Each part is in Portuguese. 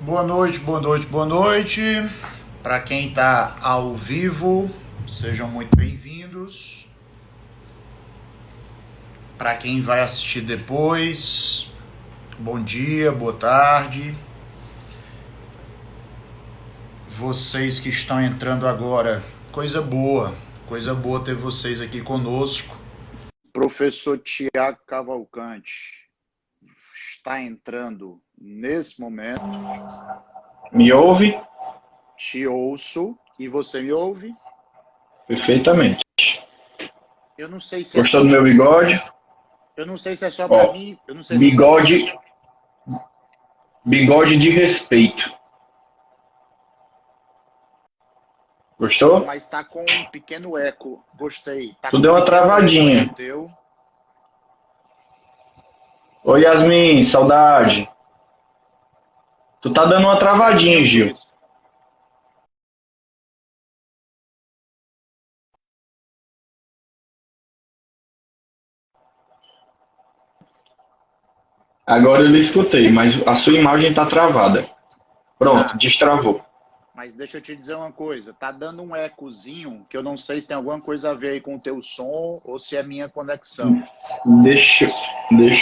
Boa noite, boa noite, boa noite. Para quem está ao vivo, sejam muito bem-vindos. Para quem vai assistir depois, bom dia, boa tarde. Vocês que estão entrando agora, coisa boa ter vocês aqui conosco. Professor Tiago Cavalcante está entrando nesse momento. Me ouve? Te ouço. E você me ouve? Perfeitamente. Eu não sei se Gostou do meu bigode? Eu não sei se é só para mim. Eu não sei se bigode, bigode de respeito. Gostou? Mas tá com um pequeno eco. Gostei. Tá Tu com deu um uma pequeno travadinha. eco teu. Oi, Yasmin, saudade. Tu tá dando uma travadinha, Gil. Agora eu lhe escutei, mas a sua imagem tá travada. Pronto, destravou. Mas deixa eu te dizer uma coisa, tá dando um ecozinho que eu não sei se tem alguma coisa a ver aí com o teu som ou se é minha conexão. Deixa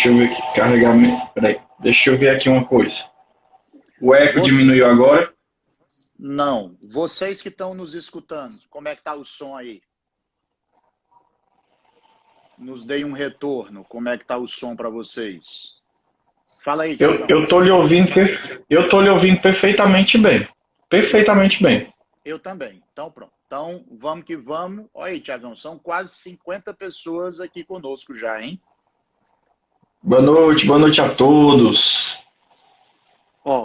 eu ver aqui, carregamento. Peraí, deixa eu ver aqui uma coisa. O eco diminuiu agora? Não. Vocês que estão nos escutando, como é que tá o som aí? Nos deem um retorno, como é que tá o som para vocês? Fala aí, Tiagão. Eu tô lhe ouvindo perfeitamente bem. Perfeitamente bem. Eu também. Então, pronto. Então, vamos que vamos. Olha aí, Tiagão, são quase 50 pessoas aqui conosco já, hein? Boa noite a todos.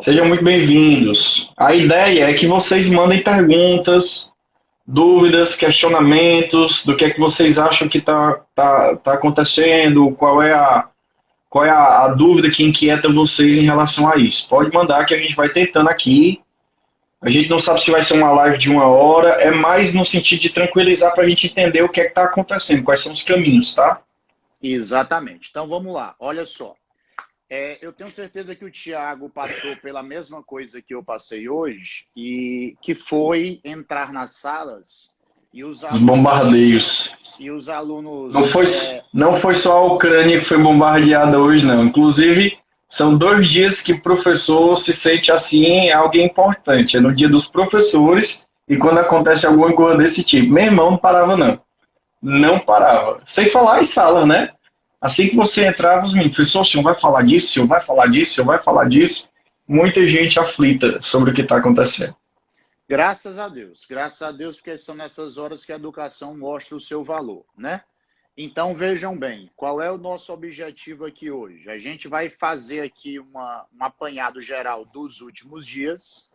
Sejam muito bem-vindos. A ideia é que vocês mandem perguntas, dúvidas, questionamentos, do que é que vocês acham que tá acontecendo, qual é a dúvida que inquieta vocês em relação a isso. Pode mandar que a gente vai tentando aqui. A gente não sabe se vai ser uma live de 1 hora, é mais no sentido de tranquilizar para a gente entender o que é que está acontecendo, quais são os caminhos, tá? Exatamente. Então vamos lá, olha só. Eu tenho certeza que o Tiago passou pela mesma coisa que eu passei hoje, e que foi entrar nas salas e os alunos, bombardeios. E os alunos. Não foi só a Ucrânia que foi bombardeada hoje, não. Inclusive, são 2 dias que o professor se sente assim, alguém importante. É no dia dos professores e quando acontece alguma coisa desse tipo. Meu irmão não parava, não. Não parava. Sem falar em sala, né? Assim que você entrava, os meninos, professor, o senhor vai falar disso, o senhor vai falar disso, o senhor vai falar disso. Muita gente aflita sobre o que está acontecendo. Graças a Deus, porque são nessas horas que a educação mostra o seu valor, né? Então vejam bem, qual é o nosso objetivo aqui hoje? A gente vai fazer aqui um apanhado geral dos últimos dias.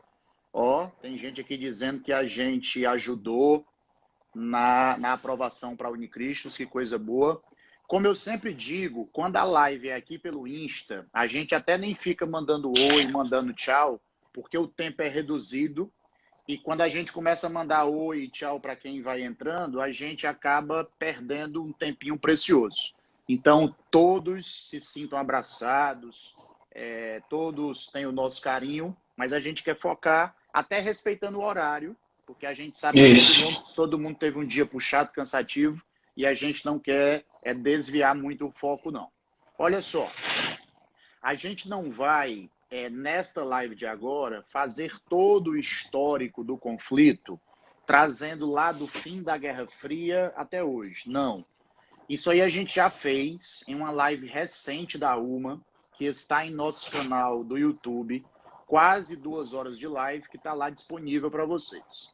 Tem gente aqui dizendo que a gente ajudou na aprovação para a Unicristos, que coisa boa. Como eu sempre digo, quando a live é aqui pelo Insta, a gente até nem fica mandando oi, mandando tchau, porque o tempo é reduzido. E quando a gente começa a mandar oi e tchau para quem vai entrando, a gente acaba perdendo um tempinho precioso. Então, todos se sintam abraçados, todos têm o nosso carinho, mas a gente quer focar, até respeitando o horário, porque a gente sabe que todo mundo teve um dia puxado, cansativo, e a gente não quer desviar muito o foco, não. Olha só, a gente não vai, nesta live de agora, fazer todo o histórico do conflito, trazendo lá do fim da Guerra Fria até hoje. Não. Isso aí a gente já fez em uma live recente da UMA, que está em nosso canal do YouTube, quase 2 horas de live, que está lá disponível para vocês.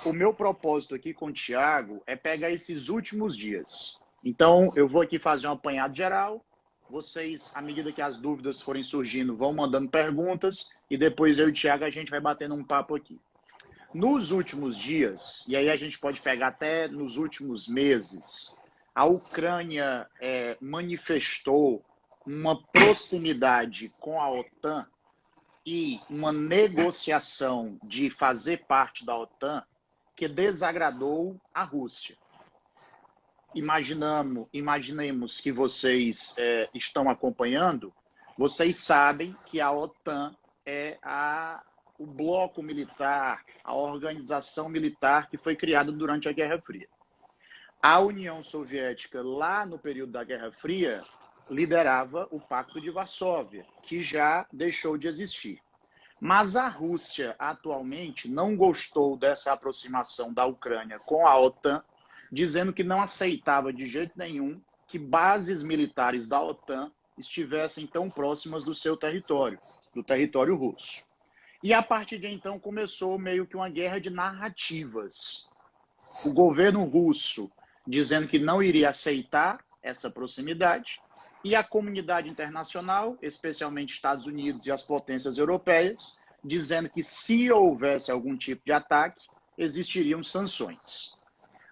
O meu propósito aqui com o Tiago é pegar esses últimos dias. Então, eu vou aqui fazer um apanhado geral. Vocês, à medida que as dúvidas forem surgindo, vão mandando perguntas e depois eu e o Tiago a gente vai batendo um papo aqui. Nos últimos dias, e aí a gente pode pegar até nos últimos meses, a Ucrânia manifestou uma proximidade com a OTAN e uma negociação de fazer parte da OTAN que desagradou a Rússia. Imaginemos que vocês estão acompanhando, vocês sabem que a OTAN é o bloco militar, a organização militar que foi criada durante a Guerra Fria. A União Soviética, lá no período da Guerra Fria, liderava o Pacto de Varsóvia, que já deixou de existir. Mas a Rússia, atualmente, não gostou dessa aproximação da Ucrânia com a OTAN, dizendo que não aceitava de jeito nenhum que bases militares da OTAN estivessem tão próximas do seu território, do território russo. E a partir de então começou meio que uma guerra de narrativas. O governo russo dizendo que não iria aceitar essa proximidade, e a comunidade internacional, especialmente Estados Unidos e as potências europeias, dizendo que se houvesse algum tipo de ataque, existiriam sanções.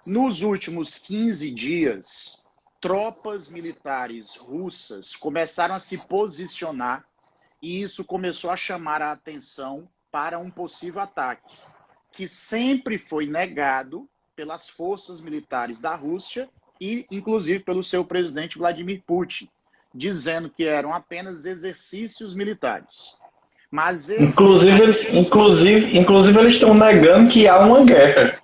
Nos últimos 15 dias, tropas militares russas começaram a se posicionar e isso começou a chamar a atenção para um possível ataque, que sempre foi negado pelas forças militares da Rússia e, inclusive, pelo seu presidente Vladimir Putin, dizendo que eram apenas exercícios militares. Mas inclusive eles estão negando que há uma guerra.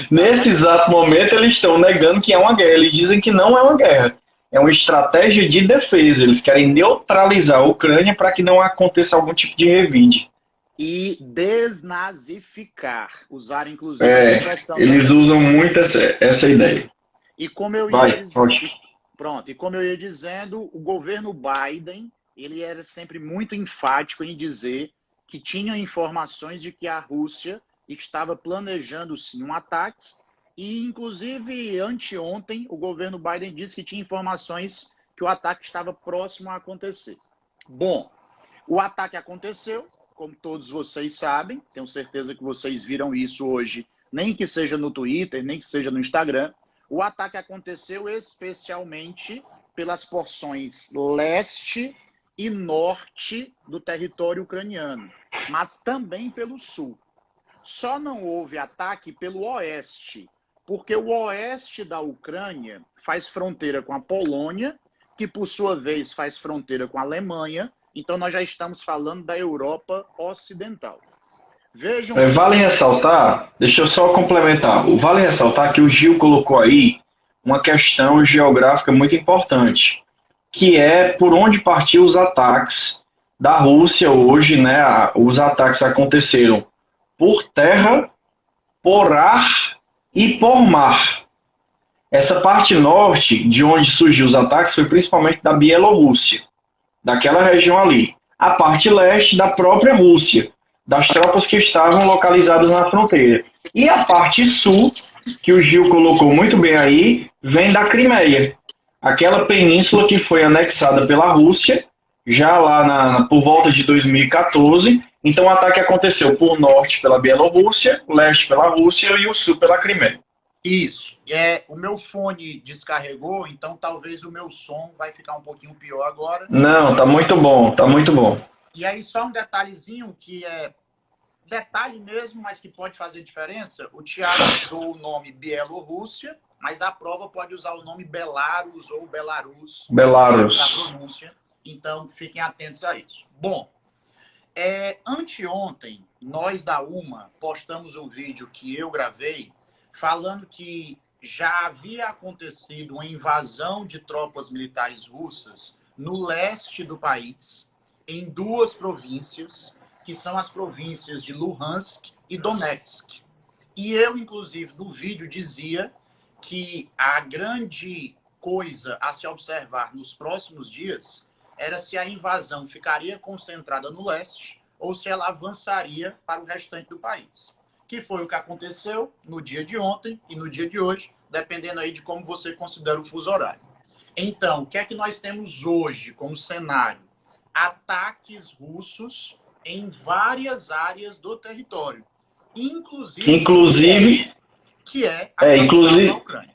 Nesse exato momento, eles estão negando que há uma guerra. Eles dizem que não é uma guerra. É uma estratégia de defesa. Eles querem neutralizar a Ucrânia para que não aconteça algum tipo de revide. E desnazificar. Usar, inclusive, a expressão... Eles usam muito essa ideia. E como eu ia dizendo, o governo Biden, ele era sempre muito enfático em dizer que tinha informações de que a Rússia estava planejando sim um ataque e, inclusive, anteontem, o governo Biden disse que tinha informações que o ataque estava próximo a acontecer. Bom, o ataque aconteceu, como todos vocês sabem, tenho certeza que vocês viram isso hoje, nem que seja no Twitter, nem que seja no Instagram. O ataque aconteceu especialmente pelas porções leste e norte do território ucraniano, mas também pelo sul. Só não houve ataque pelo oeste, porque o oeste da Ucrânia faz fronteira com a Polônia, que por sua vez faz fronteira com a Alemanha, então nós já estamos falando da Europa Ocidental. Vejam. Vale ressaltar, deixa eu só complementar, vale ressaltar que o Gil colocou aí uma questão geográfica muito importante, que é por onde partiu os ataques da Rússia hoje, né? Os ataques aconteceram por terra, por ar e por mar. Essa parte norte, de onde surgiu os ataques, foi principalmente da Bielorrússia, daquela região ali. A parte leste da própria Rússia, das tropas que estavam localizadas na fronteira. E a parte sul, que o Gil colocou muito bem aí, vem da Crimeia. Aquela península que foi anexada pela Rússia, já lá por volta de 2014. Então o ataque aconteceu por norte pela Bielorrússia, leste pela Rússia e o sul pela Crimeia. Isso. O meu fone descarregou, então talvez o meu som vai ficar um pouquinho pior agora. Não, tá muito bom, tá muito bom. E aí só um detalhezinho que é detalhe mesmo, mas que pode fazer diferença. O Thiago usou o nome Bielorrússia, mas a prova pode usar o nome Belarus ou Belarus. Belarus. Na pronúncia. Então fiquem atentos a isso. Bom, anteontem, nós da UMA postamos um vídeo que eu gravei falando que já havia acontecido uma invasão de tropas militares russas no leste do país, em 2 províncias, que são as províncias de Luhansk e Donetsk. E eu, inclusive, no vídeo dizia que a grande coisa a se observar nos próximos dias era se a invasão ficaria concentrada no leste ou se ela avançaria para o restante do país. Que foi o que aconteceu no dia de ontem e no dia de hoje, dependendo aí de como você considera o fuso horário. Então, o que é que nós temos hoje como cenário? Ataques russos em várias áreas do território, inclusive que é a da Ucrânia.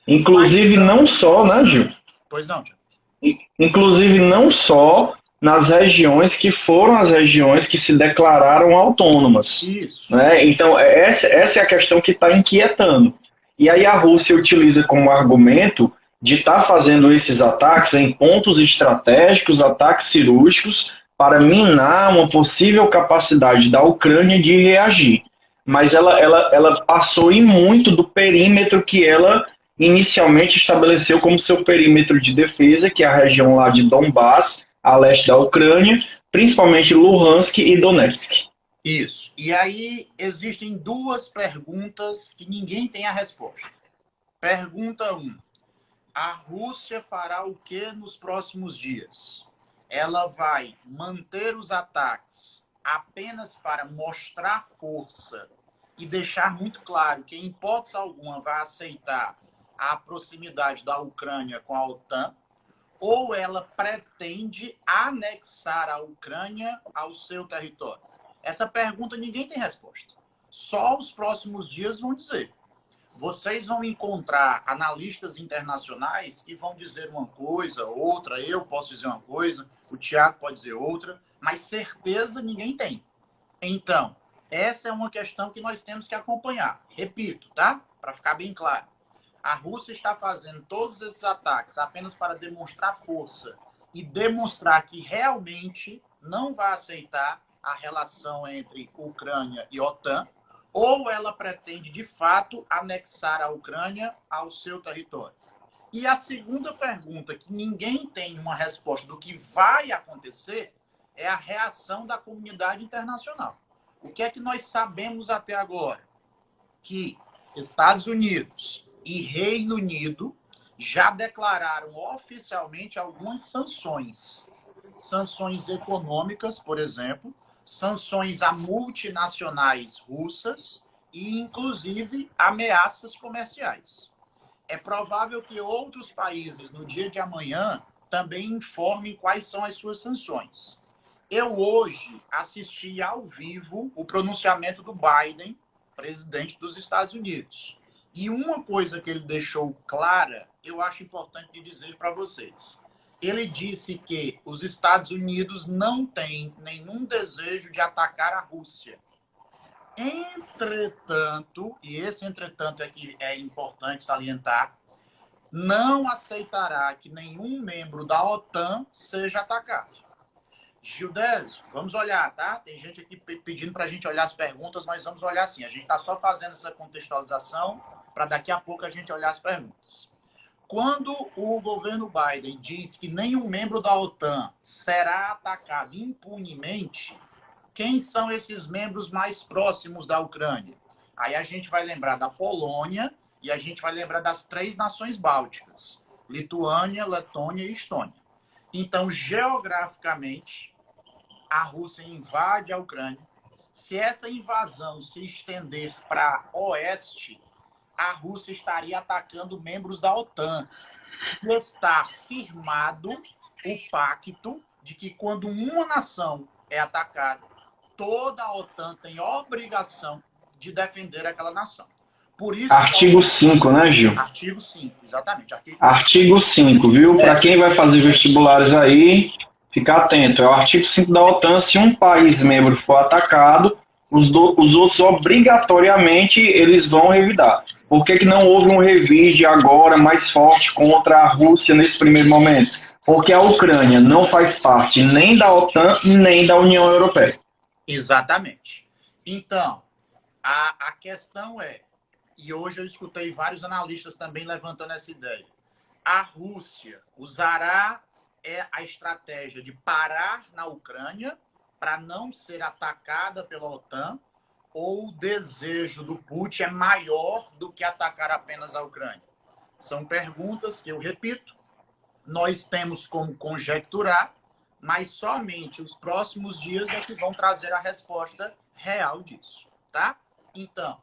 Inclusive não só, né, Gil? Pois não, Gil. Inclusive não só nas regiões que foram as regiões que se declararam autônomas. Isso. Né? Então, essa é a questão que está inquietando. E aí a Rússia utiliza como argumento de estar fazendo esses ataques em pontos estratégicos, ataques cirúrgicos, para minar uma possível capacidade da Ucrânia de reagir. Mas ela passou em muito do perímetro que ela inicialmente estabeleceu como seu perímetro de defesa, que é a região lá de Donbás, a leste da Ucrânia, principalmente Luhansk e Donetsk. Isso. E aí existem duas perguntas que ninguém tem a resposta. Pergunta 1. A Rússia fará o que nos próximos dias? Ela vai manter os ataques apenas para mostrar força e deixar muito claro que, em hipótese alguma, vai aceitar a proximidade da Ucrânia com a OTAN, ou ela pretende anexar a Ucrânia ao seu território? Essa pergunta ninguém tem resposta. Só os próximos dias vão dizer. Vocês vão encontrar analistas internacionais que vão dizer uma coisa, outra, eu posso dizer uma coisa, o Thiago pode dizer outra, mas certeza ninguém tem. Então, essa é uma questão que nós temos que acompanhar. Repito, tá? Para ficar bem claro. A Rússia está fazendo todos esses ataques apenas para demonstrar força e demonstrar que realmente não vai aceitar a relação entre Ucrânia e OTAN, ou ela pretende, de fato, anexar a Ucrânia ao seu território. E a segunda pergunta, que ninguém tem uma resposta do que vai acontecer, é a reação da comunidade internacional. O que é que nós sabemos até agora? Que Estados Unidos e Reino Unido já declararam oficialmente algumas sanções. Sanções econômicas, por exemplo, sanções a multinacionais russas e, inclusive, ameaças comerciais. É provável que outros países, no dia de amanhã, também informem quais são as suas sanções. Eu hoje assisti ao vivo o pronunciamento do Biden, presidente dos Estados Unidos. E uma coisa que ele deixou clara, eu acho importante dizer para vocês. Ele disse que os Estados Unidos não têm nenhum desejo de atacar a Rússia. Entretanto, e esse entretanto é que é importante salientar, não aceitará que nenhum membro da OTAN seja atacado. Gildésio, vamos olhar, tá? Tem gente aqui pedindo para a gente olhar as perguntas, nós vamos olhar sim. A gente está só fazendo essa contextualização para daqui a pouco a gente olhar as perguntas. Quando o governo Biden diz que nenhum membro da OTAN será atacado impunemente, quem são esses membros mais próximos da Ucrânia? Aí a gente vai lembrar da Polônia e a gente vai lembrar das 3 nações bálticas, Lituânia, Letônia e Estônia. Então, geograficamente, a Rússia invade a Ucrânia. Se essa invasão se estender para oeste, a Rússia estaria atacando membros da OTAN. E está firmado o pacto de que quando uma nação é atacada, toda a OTAN tem obrigação de defender aquela nação. Por isso, artigo 5, né, Gil? Artigo 5, exatamente. Artigo 5, viu? Para quem vai fazer vestibulares aí, fica atento. É o artigo 5 da OTAN. Se um país membro for atacado, os outros obrigatoriamente eles vão revidar. Por que não houve um revide agora mais forte contra a Rússia nesse primeiro momento? Porque a Ucrânia não faz parte nem da OTAN, nem da União Europeia. Exatamente. Então, a questão é, e hoje eu escutei vários analistas também levantando essa ideia, a Rússia usará a estratégia de parar na Ucrânia para não ser atacada pela OTAN, ou o desejo do Putin é maior do que atacar apenas a Ucrânia? São perguntas que, eu repito, nós temos como conjecturar, mas somente os próximos dias é que vão trazer a resposta real disso, tá? Então,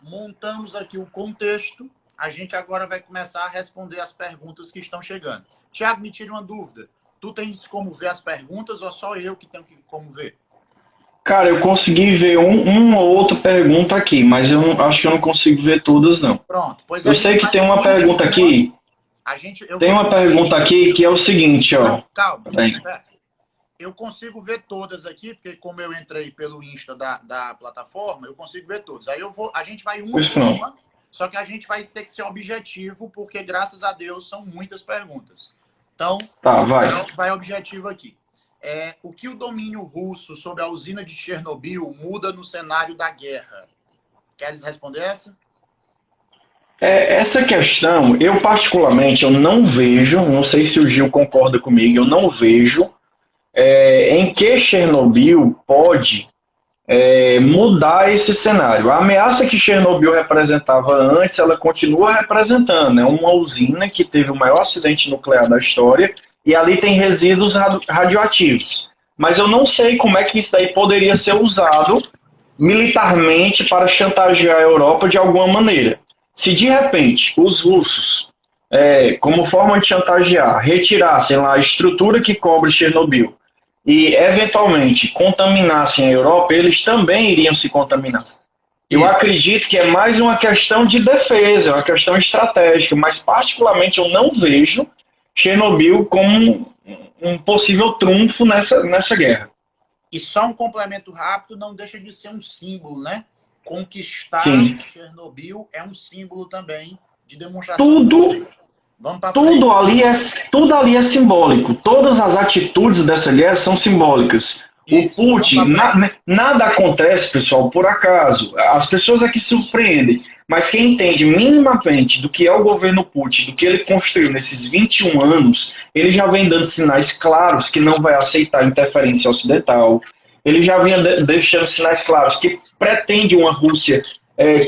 montamos aqui o contexto, a gente agora vai começar a responder as perguntas que estão chegando. Thiago, me tira uma dúvida. Tu tens como ver as perguntas ou só eu que tenho como ver? Cara, eu consegui ver uma ou outra pergunta aqui, mas acho que eu não consigo ver todas, não. Pronto. Pois eu sei que tem uma pergunta aqui. Tem uma pergunta aqui que é o seguinte, ó. Calma. Eu consigo ver todas aqui, porque como eu entrei pelo Insta da plataforma, eu consigo ver todas. Aí a gente vai uma, só que a gente vai ter que ser objetivo, porque graças a Deus são muitas perguntas. Então, tá, vai. Vai objetivo aqui. o que o domínio russo sobre a usina de Chernobyl muda no cenário da guerra? Queres responder essa? Essa questão, eu particularmente, eu não vejo, não sei se o Gil concorda comigo, eu não vejo em que Chernobyl pode mudar esse cenário. A ameaça que Chernobyl representava antes, ela continua representando. É uma usina que teve o maior acidente nuclear da história e ali tem resíduos radioativos. Mas eu não sei como é que isso daí poderia ser usado militarmente para chantagear a Europa de alguma maneira. Se de repente os russos, como forma de chantagear, retirassem lá a estrutura que cobre Chernobyl e eventualmente contaminassem a Europa, eles também iriam se contaminar. Eu acredito que é mais uma questão de defesa, uma questão estratégica, mas particularmente eu não vejo Chernobyl como um possível trunfo nessa guerra. E só um complemento rápido, não deixa de ser um símbolo, né? Conquistar Sim. Chernobyl é um símbolo também de demonstração. Tudo ali é simbólico. Todas as atitudes dessa guerra são simbólicas. O Putin, nada acontece, pessoal, por acaso. As pessoas aqui se surpreendem. Mas quem entende minimamente do que é o governo Putin, do que ele construiu nesses 21 anos, ele já vem dando sinais claros que não vai aceitar interferência ocidental. Ele já vinha deixando sinais claros que pretende uma Rússia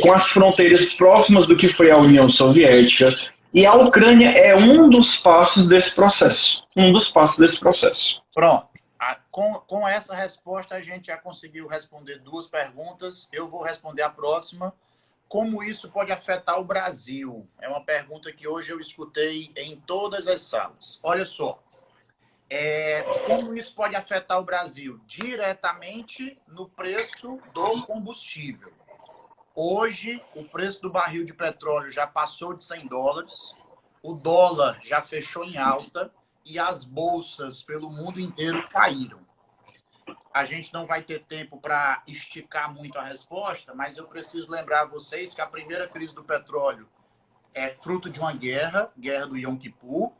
com as fronteiras próximas do que foi a União Soviética. E a Ucrânia é um dos passos desse processo. Pronto. Com essa resposta, a gente já conseguiu responder 2 perguntas. Eu vou responder a próxima. Como isso pode afetar o Brasil? É uma pergunta que hoje eu escutei em todas as salas. Olha só. Como isso pode afetar o Brasil? Diretamente no preço do combustível. Hoje, o preço do barril de petróleo já passou de $100, o dólar já fechou em alta e as bolsas pelo mundo inteiro caíram. A gente não vai ter tempo para esticar muito a resposta, mas eu preciso lembrar a vocês que a primeira crise do petróleo é fruto de uma guerra do Yom Kippur.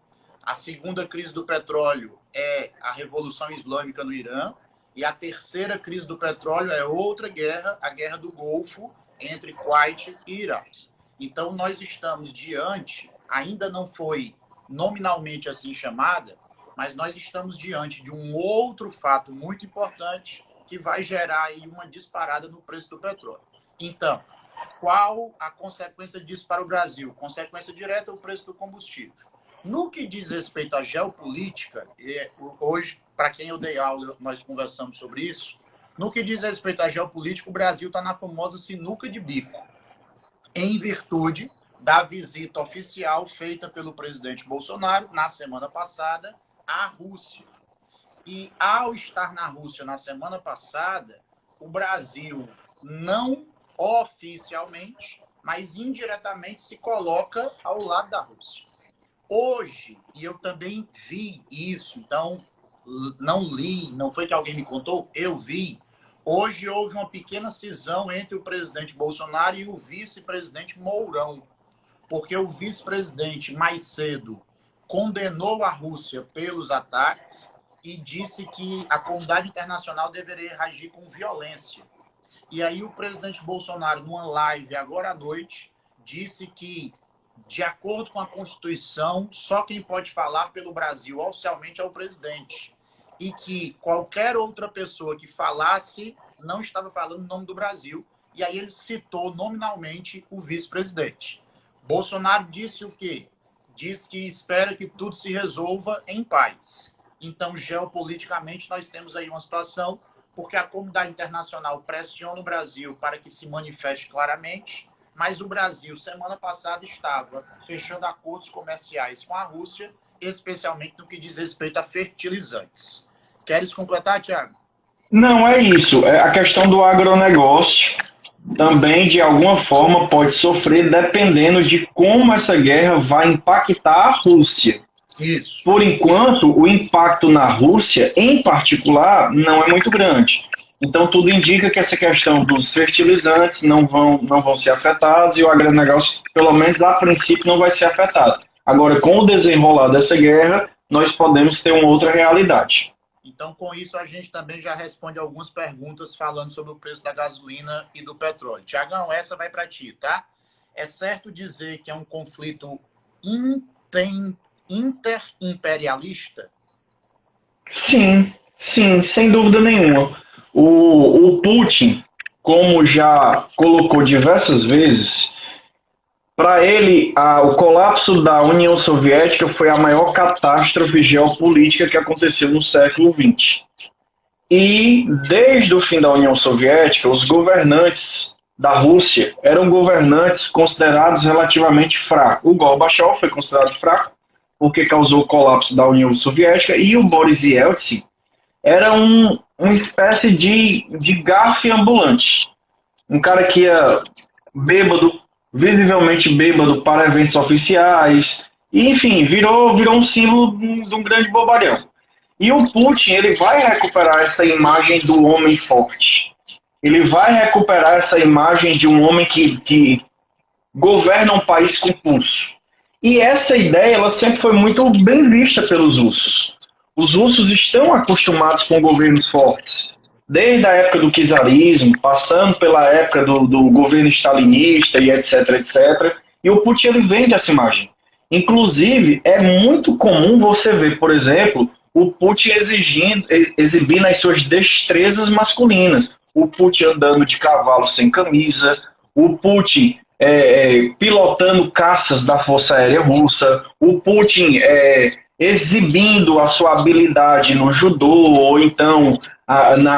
A segunda crise do petróleo é a Revolução Islâmica no Irã. E a terceira crise do petróleo é outra guerra, a Guerra do Golfo, entre Kuwait e Iraque. Então, nós estamos diante, ainda não foi nominalmente assim chamada, mas nós estamos diante de um outro fato muito importante que vai gerar aí uma disparada no preço do petróleo. Então, qual a consequência disso para o Brasil? Consequência direta é o preço do combustível. No que diz respeito à geopolítica, hoje, para quem eu dei aula, nós conversamos sobre isso. No que diz respeito à geopolítica, o Brasil está na famosa sinuca de bico, em virtude da visita oficial feita pelo presidente Bolsonaro na semana passada à Rússia. E ao estar na Rússia na semana passada, o Brasil não oficialmente, mas indiretamente se coloca ao lado da Rússia. Hoje, e eu também vi isso, então não li, não foi que alguém me contou, eu vi. Hoje houve uma pequena cisão entre o presidente Bolsonaro e o vice-presidente Mourão, porque o vice-presidente mais cedo condenou a Rússia pelos ataques e disse que a comunidade internacional deveria agir com violência. E aí o presidente Bolsonaro, numa live agora à noite, disse que, de acordo com a Constituição, só quem pode falar pelo Brasil oficialmente é o presidente. E que qualquer outra pessoa que falasse não estava falando em nome do Brasil. E aí ele citou nominalmente o vice-presidente. Bolsonaro disse o quê? Diz que espera que tudo se resolva em paz. Então, geopoliticamente, nós temos aí uma situação porque a comunidade internacional pressiona o Brasil para que se manifeste claramente, mas o Brasil, semana passada, estava fechando acordos comerciais com a Rússia, especialmente no que diz respeito a fertilizantes. Queres completar, Thiago? Não, é isso. A questão do agronegócio também, de alguma forma, pode sofrer dependendo de como essa guerra vai impactar a Rússia. Isso. Por enquanto, o impacto na Rússia, em particular, não é muito grande. Então, tudo indica que essa questão dos fertilizantes não vão ser afetados e o agronegócio, pelo menos a princípio, não vai ser afetado. Agora, com o desenrolar dessa guerra, nós podemos ter uma outra realidade. Então, com isso, a gente também já responde algumas perguntas falando sobre o preço da gasolina e do petróleo. Tiagão, essa vai para ti, tá? É certo dizer que é um conflito interimperialista? Sim, sim, sem dúvida nenhuma. O Putin, como já colocou diversas vezes, para ele, o colapso da União Soviética foi a maior catástrofe geopolítica que aconteceu no século XX. E, desde o fim da União Soviética, os governantes da Rússia eram governantes considerados relativamente fracos. O Gorbachev foi considerado fraco, porque causou o colapso da União Soviética, e o Boris Yeltsin era uma espécie de gafe ambulante. Um cara que ia bêbado, visivelmente bêbado para eventos oficiais, e, enfim, virou um símbolo de um grande bobalhão. E o Putin, ele vai recuperar essa imagem do homem forte. Ele vai recuperar essa imagem de um homem que governa um país com pulso. E essa ideia, ela sempre foi muito bem vista pelos russos. Os russos estão acostumados com governos fortes. Desde a época do czarismo, passando pela época do governo stalinista e etc, etc. E o Putin, ele vende essa imagem. Inclusive, é muito comum você ver, por exemplo, o Putin exibindo as suas destrezas masculinas. O Putin andando de cavalo sem camisa, o Putin pilotando caças da Força Aérea Russa, o Putin exibindo a sua habilidade no judô, ou então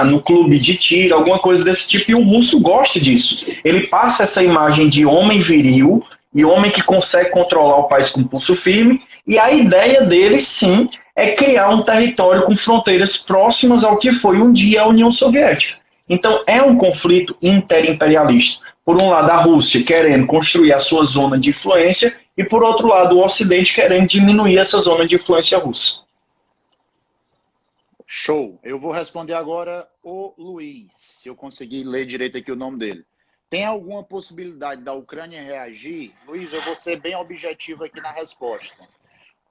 no clube de tiro, alguma coisa desse tipo, e o russo gosta disso. Ele passa essa imagem de homem viril, e homem que consegue controlar o país com pulso firme, e a ideia dele, sim, é criar um território com fronteiras próximas ao que foi um dia a União Soviética. Então, é um conflito interimperialista. Por um lado, a Rússia querendo construir a sua zona de influência, e por outro lado, o Ocidente querendo diminuir essa zona de influência russa. Show. Eu vou responder agora o Luiz, se eu conseguir ler direito aqui o nome dele. Tem alguma possibilidade da Ucrânia reagir? Luiz, eu vou ser bem objetivo aqui na resposta.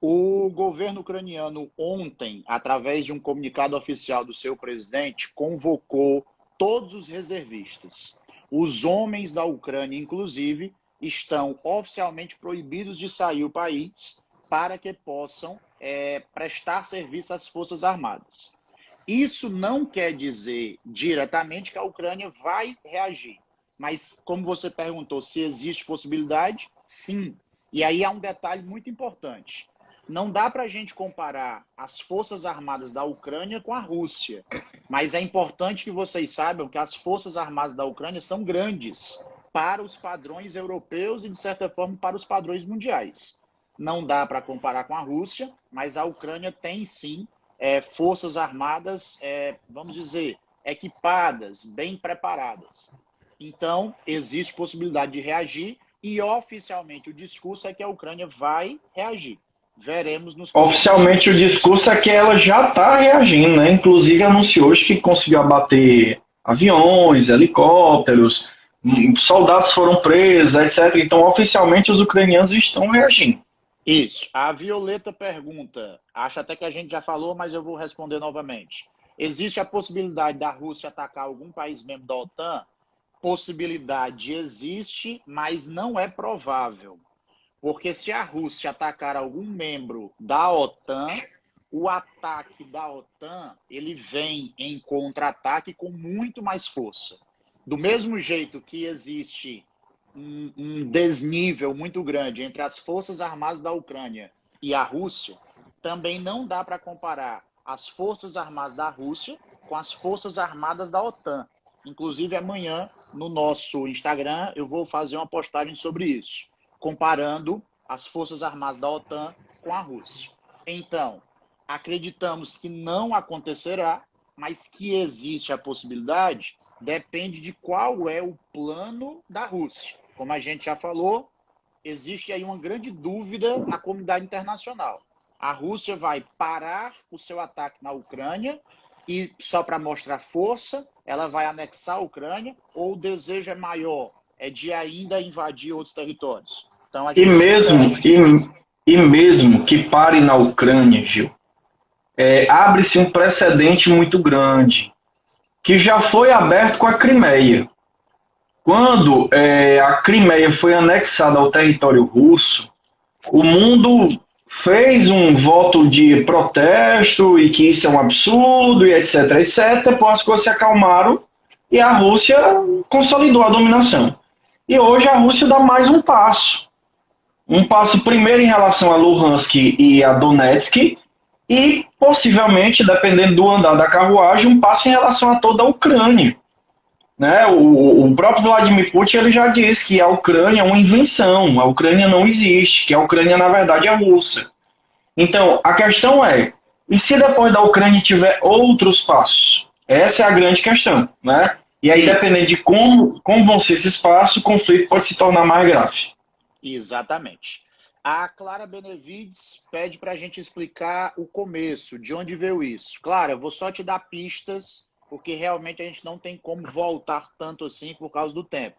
O governo ucraniano ontem, através de um comunicado oficial do seu presidente, convocou todos os reservistas. Os homens da Ucrânia, inclusive, estão oficialmente proibidos de sair do país para que possam prestar serviço às Forças Armadas. Isso não quer dizer diretamente que a Ucrânia vai reagir. Mas, como você perguntou, se existe possibilidade, sim. E aí há um detalhe muito importante. Não dá para a gente comparar as Forças Armadas da Ucrânia com a Rússia. Mas é importante que vocês saibam que as Forças Armadas da Ucrânia são grandes para os padrões europeus e, de certa forma, para os padrões mundiais. Não dá para comparar com a Rússia, mas a Ucrânia tem, sim, forças armadas, vamos dizer, equipadas, bem preparadas. Então, existe possibilidade de reagir e, oficialmente, o discurso é que a Ucrânia vai reagir. Veremos nos... Oficialmente, o discurso é que ela já está reagindo, né? Inclusive, anunciou hoje que conseguiu abater aviões, helicópteros, soldados foram presos, etc. Então, oficialmente, os ucranianos estão reagindo. Isso. A Violeta pergunta, acho até que a gente já falou, mas eu vou responder novamente. Existe a possibilidade da Rússia atacar algum país membro da OTAN? Possibilidade existe, mas não é provável. Porque se a Rússia atacar algum membro da OTAN, o ataque da OTAN ele vem em contra-ataque com muito mais força. Do mesmo jeito que existe um desnível muito grande entre as Forças Armadas da Ucrânia e a Rússia, também não dá para comparar as Forças Armadas da Rússia com as Forças Armadas da OTAN. Inclusive, amanhã, no nosso Instagram, eu vou fazer uma postagem sobre isso, comparando as Forças Armadas da OTAN com a Rússia. Então, acreditamos que não acontecerá, mas que existe a possibilidade, depende de qual é o plano da Rússia. Como a gente já falou, existe aí uma grande dúvida na comunidade internacional. A Rússia vai parar o seu ataque na Ucrânia e, só para mostrar força, ela vai anexar a Ucrânia, ou o desejo é maior, é de ainda invadir outros territórios. Então, e mesmo que pare na Ucrânia, Gil, abre-se um precedente muito grande, que já foi aberto com a Crimeia. Quando a Crimeia foi anexada ao território russo, o mundo fez um voto de protesto e que isso é um absurdo e etc, etc. Depois as coisas se acalmaram e a Rússia consolidou a dominação. E hoje a Rússia dá mais um passo. Um passo primeiro em relação a Luhansk e a Donetsk e possivelmente, dependendo do andar da carruagem, um passo em relação a toda a Ucrânia. Né? O próprio Vladimir Putin ele já disse que a Ucrânia é uma invenção, a Ucrânia não existe, que a Ucrânia na verdade é russa. Então, a questão é, e se depois da Ucrânia tiver outros passos? Essa é a grande questão. Né? E aí, dependendo de como vão ser esses passos, o conflito pode se tornar mais grave. Exatamente. A Clara Benevides pede para a gente explicar o começo, de onde veio isso. Clara, eu vou só te dar pistas, porque realmente a gente não tem como voltar tanto assim por causa do tempo.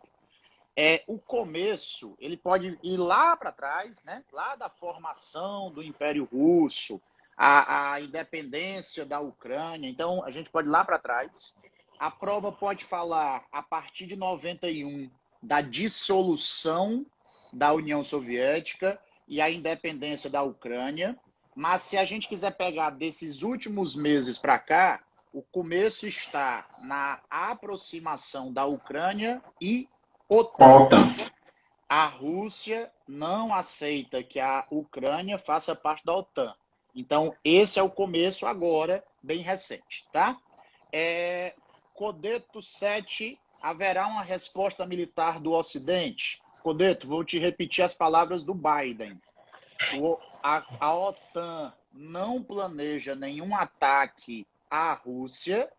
O começo, ele pode ir lá para trás, né? Lá da formação do Império Russo, a independência da Ucrânia. Então, a gente pode ir lá para trás. A prova pode falar, a partir de 91, da dissolução da União Soviética e a independência da Ucrânia. Mas se a gente quiser pegar desses últimos meses para cá, o começo está na aproximação da Ucrânia e OTAN. A Rússia não aceita que a Ucrânia faça parte da OTAN. Então, esse é o começo agora, bem recente, tá? Codeto 7, haverá uma resposta militar do Ocidente? Codeto, vou te repetir as palavras do Biden. A OTAN não planeja nenhum ataque à Rússia,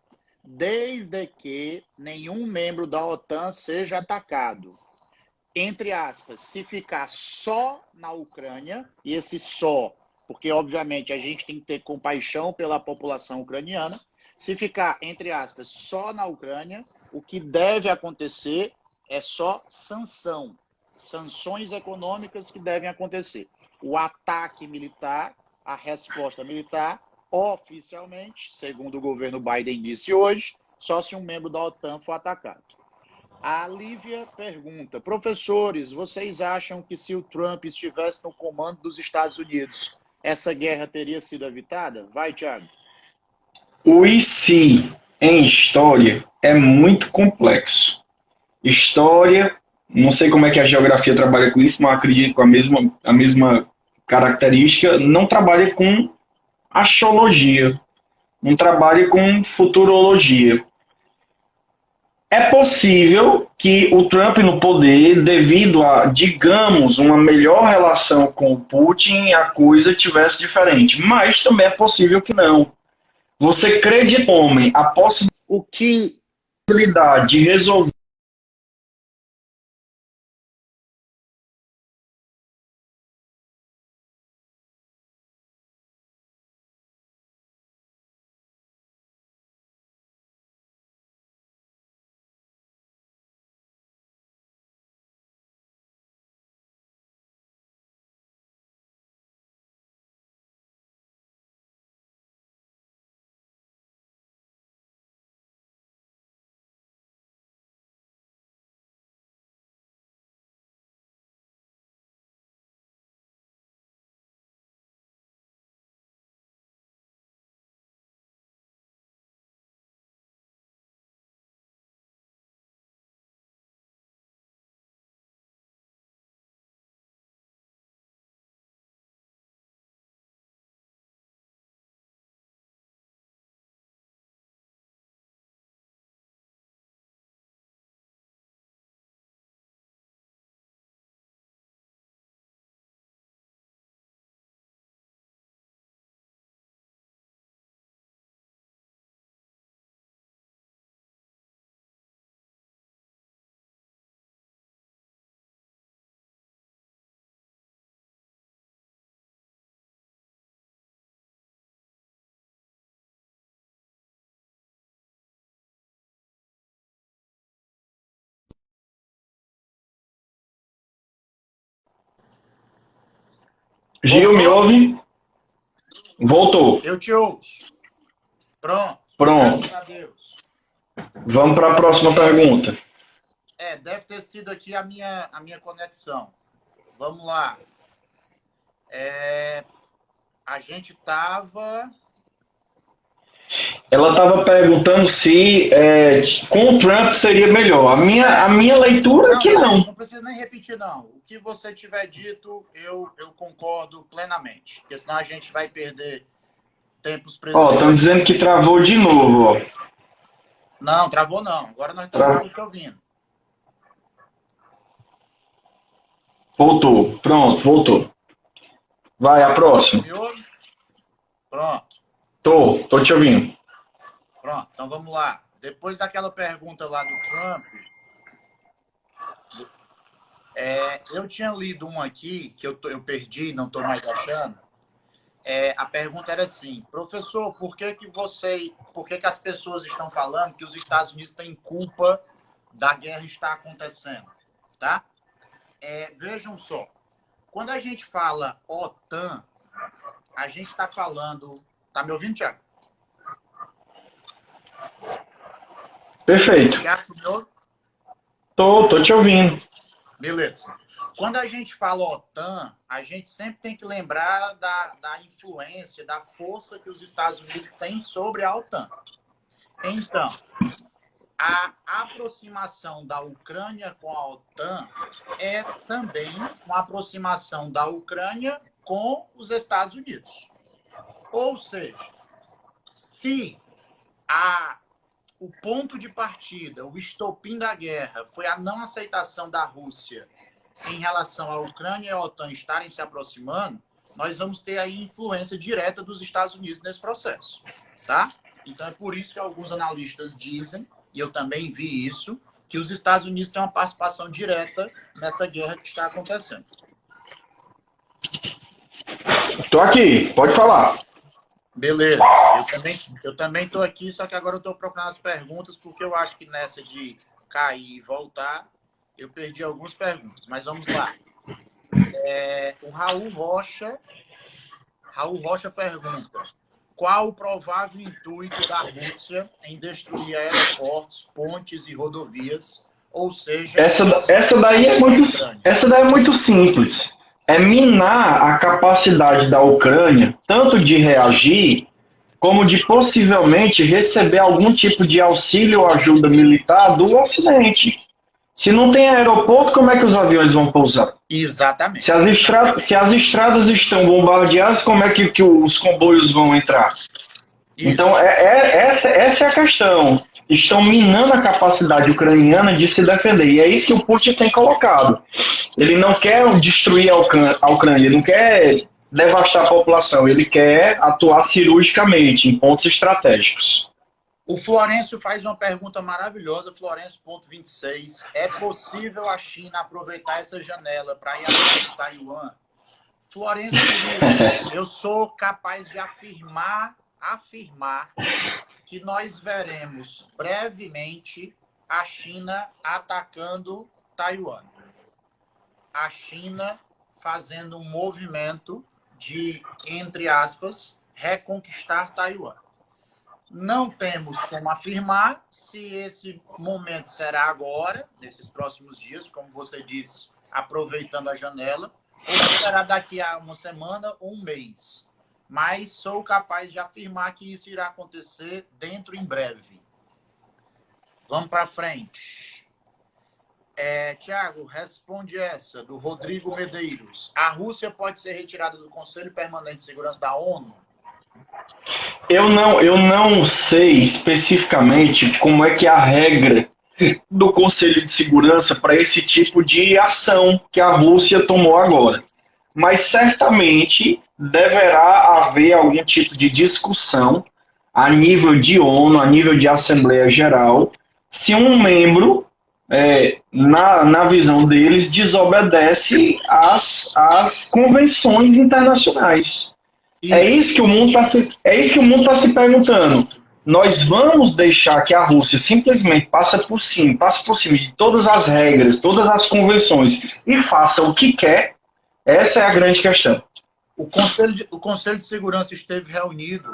desde que nenhum membro da OTAN seja atacado. Entre aspas, se ficar só na Ucrânia, e esse só, porque obviamente a gente tem que ter compaixão pela população ucraniana, se ficar, entre aspas, só na Ucrânia, o que deve acontecer é só sanção, sanções econômicas que devem acontecer. O ataque militar, a resposta militar, oficialmente, segundo o governo Biden disse hoje, só se um membro da OTAN for atacado. A Lívia pergunta, professores, vocês acham que se o Trump estivesse no comando dos Estados Unidos, essa guerra teria sido evitada? Vai, Thiago. O e se em história é muito complexo. História, não sei como é que a geografia trabalha com isso, mas acredito com a mesma característica, não trabalha com astrologia, não trabalha com futurologia. É possível que o Trump no poder, devido a, digamos, uma melhor relação com o Putin, a coisa tivesse diferente. Mas também é possível que não. Você crê de homem a possibilidade de resolver Gil, me ouve? Voltou. Eu te ouço. Pronto. Pronto. Graças a Deus. Vamos para a próxima pergunta. Deve ter sido aqui a minha conexão. Vamos lá. A gente estava... Ela estava perguntando se com o Trump seria melhor. A minha leitura é que não. Não precisa nem repetir, não. O que você tiver dito, eu concordo plenamente. Porque senão a gente vai perder tempos preciosos. Estão dizendo que travou de novo. Ó. Não, travou não. Agora nós estamos te ouvindo. Voltou. Pronto, voltou. Vai, a próxima. Me ouve? Pronto. Tô te ouvindo. Pronto, então vamos lá. Depois daquela pergunta lá do Trump, eu tinha lido um aqui, que eu perdi, não estou mais achando. A pergunta era assim, professor, por que as pessoas estão falando que os Estados Unidos têm culpa da guerra estar acontecendo? Tá? Vejam só, quando a gente fala OTAN, a gente está falando... Tá me ouvindo, Thiago? Perfeito. Thiago, me ouve? Tô te ouvindo. Beleza. Quando a gente fala OTAN, a gente sempre tem que lembrar da influência, da força que os Estados Unidos têm sobre a OTAN. Então, a aproximação da Ucrânia com a OTAN é também uma aproximação da Ucrânia com os Estados Unidos. Ou seja, se o ponto de partida, o estopim da guerra, foi a não aceitação da Rússia em relação à Ucrânia e à OTAN estarem se aproximando, nós vamos ter aí influência direta dos Estados Unidos nesse processo. Tá? Então é por isso que alguns analistas dizem, e eu também vi isso, que os Estados Unidos têm uma participação direta nessa guerra que está acontecendo. Tô aqui, pode falar. Beleza, eu também estou aqui, só que agora eu estou procurando as perguntas, porque eu acho que nessa de cair e voltar, eu perdi algumas perguntas, mas vamos lá. O Raul Rocha pergunta, qual o provável intuito da Rússia em destruir aeroportos, pontes e rodovias, ou seja... Essa daí é muito simples. É minar a capacidade da Ucrânia, tanto de reagir, como de possivelmente receber algum tipo de auxílio ou ajuda militar do Ocidente. Se não tem aeroporto, como é que os aviões vão pousar? Exatamente. Se as estradas estão bombardeadas, como é que os comboios vão entrar? Isso. Então, essa é a questão. Estão minando a capacidade ucraniana de se defender. E é isso que o Putin tem colocado. Ele não quer destruir a Ucrânia, ele não quer devastar a população, ele quer atuar cirurgicamente em pontos estratégicos. O Florencio faz uma pergunta maravilhosa, Florencio.26. É possível a China aproveitar essa janela para ir atrás de Taiwan? Florencio, eu sou capaz de afirmar que nós veremos brevemente a China atacando Taiwan. A China fazendo um movimento de, entre aspas, reconquistar Taiwan. Não temos como afirmar se esse momento será agora, nesses próximos dias, como você disse, aproveitando a janela, ou será daqui a uma semana ou um mês. Mas sou capaz de afirmar que isso irá acontecer dentro em breve. Vamos para frente. Tiago, responde essa, do Rodrigo Medeiros. A Rússia pode ser retirada do Conselho Permanente de Segurança da ONU? Eu não sei especificamente como é que é a regra do Conselho de Segurança para esse tipo de ação que a Rússia tomou agora. Mas certamente deverá haver algum tipo de discussão a nível de ONU, a nível de Assembleia Geral, se um membro, na visão deles, desobedece às convenções internacionais. É isso que o mundo está se perguntando. Nós vamos deixar que a Rússia simplesmente passe por cima de todas as regras, todas as convenções e faça o que quer? Essa é a grande questão. O Conselho de Segurança esteve reunido